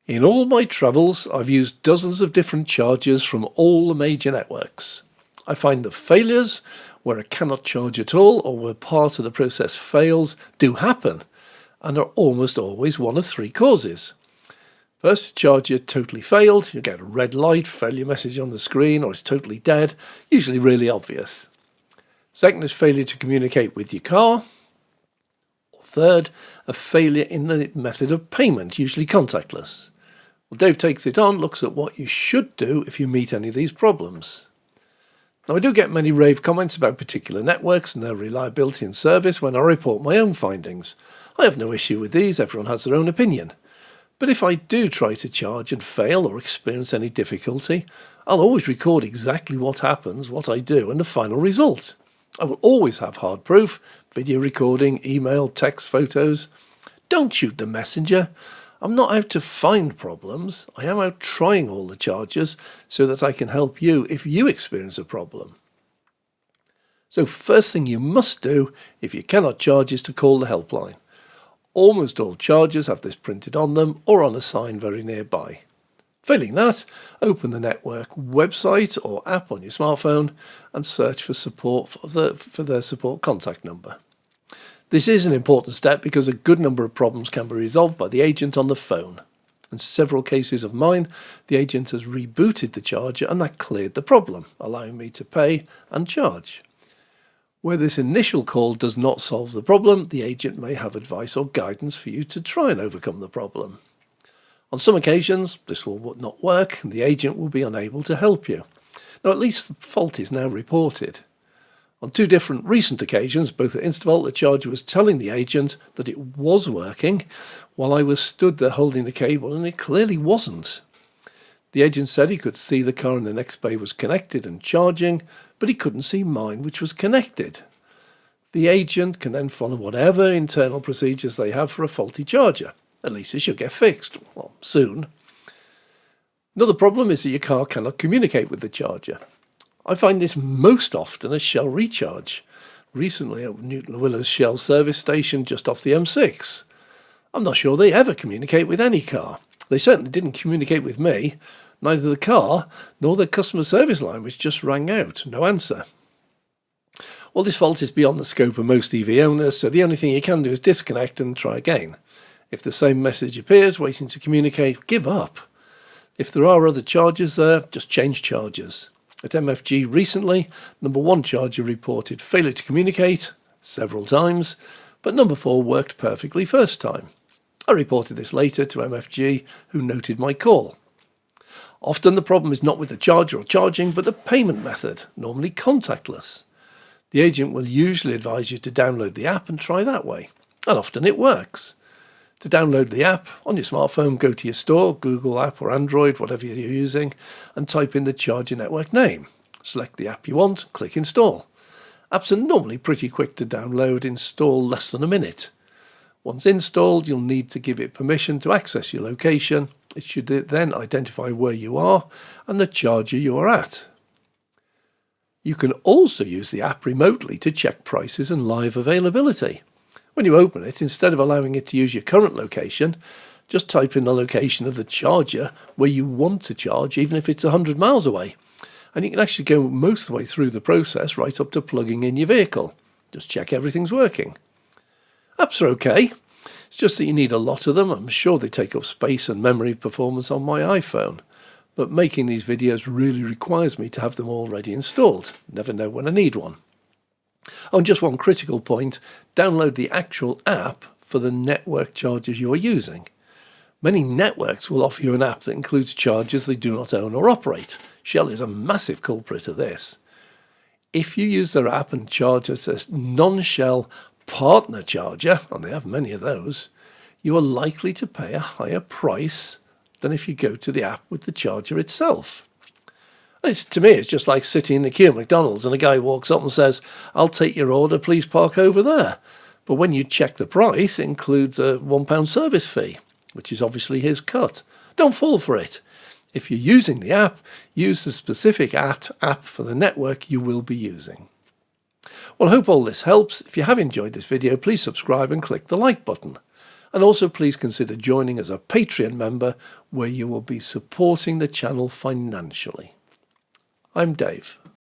In all my travels, I've used dozens of different chargers from all the major networks. I find that failures, where I cannot charge at all or where part of the process fails, do happen and are almost always one of three causes. First, your charger totally failed, you get a red light, failure message on the screen, or it's totally dead, usually really obvious. Second is failure to communicate with your car. Third, a failure in the method of payment, usually contactless. Well, Dave Takes It On looks at what you should do if you meet any of these problems. Now, I do get many rave comments about particular networks and their reliability and service when I report my own findings. I have no issue with these, everyone has their own opinion. But if I do try to charge and fail or experience any difficulty, I'll always record exactly what happens, what I do, and the final result. I will always have hard proof, video recording, email, text, photos. Don't shoot the messenger. I'm not out to find problems. I am out trying all the chargers so that I can help you if you experience a problem. So first thing you must do if you cannot charge is to call the helpline. Almost all chargers have this printed on them or on a sign very nearby. Failing that, open the network website or app on your smartphone and search for support for their support contact number. This is an important step because a good number of problems can be resolved by the agent on the phone. In several cases of mine, the agent has rebooted the charger and that cleared the problem, allowing me to pay and charge. Where this initial call does not solve the problem, the agent may have advice or guidance for you to try and overcome the problem. On some occasions, this will not work and the agent will be unable to help you. Now, at least the fault is now reported. On two different recent occasions, both at Instavolt, the charger was telling the agent that it was working while I was stood there holding the cable and it clearly wasn't. The agent said he could see the car in the next bay was connected and charging, but he couldn't see mine, which was connected. The agent can then follow whatever internal procedures they have for a faulty charger. At least it should get fixed, well, soon. Another problem is that your car cannot communicate with the charger. I find this most often at Shell Recharge, recently at Newton Willer's Shell service station just off the M6. I'm not sure they ever communicate with any car. They certainly didn't communicate with me, neither the car nor the customer service line, which just rang out, no answer. Well, this fault is beyond the scope of most EV owners, so the only thing you can do is disconnect and try again. If the same message appears waiting to communicate, give up. If there are other chargers there, just change chargers. At MFG recently, number 1 charger reported failure to communicate several times, but number 4 worked perfectly first time. I reported this later to MFG, who noted my call. Often the problem is not with the charger or charging, but the payment method, normally contactless. The agent will usually advise you to download the app and try that way, and often it works. To download the app on your smartphone, go to your store, Google app or Android, whatever you're using, and type in the charger network name. Select the app you want, click install. Apps are normally pretty quick to download, install less than a minute. Once installed, you'll need to give it permission to access your location. It should then identify where you are and the charger you are at. You can also use the app remotely to check prices and live availability. When you open it, instead of allowing it to use your current location, just type in the location of the charger where you want to charge, even if it's 100 miles away. And you can actually go most of the way through the process right up to plugging in your vehicle. Just check everything's working. Apps are okay. It's just that you need a lot of them. I'm sure they take up space and memory performance on my iPhone. But making these videos really requires me to have them already installed. Never know when I need one. Oh, and just one critical point, download the actual app for the network chargers you are using. Many networks will offer you an app that includes chargers they do not own or operate. Shell is a massive culprit of this. If you use their app and charge as a non-Shell partner charger, and they have many of those, you are likely to pay a higher price than if you go to the app with the charger itself. To me, it's just like sitting in the queue at McDonald's and a guy walks up and says, "I'll take your order, please park over there." But when you check the price, it includes a £1 service fee, which is obviously his cut. Don't fall for it. If you're using the app, use the specific app for the network you will be using. Well, I hope all this helps. If you have enjoyed this video, please subscribe and click the like button. And also please consider joining as a Patreon member where you will be supporting the channel financially. I'm Dave.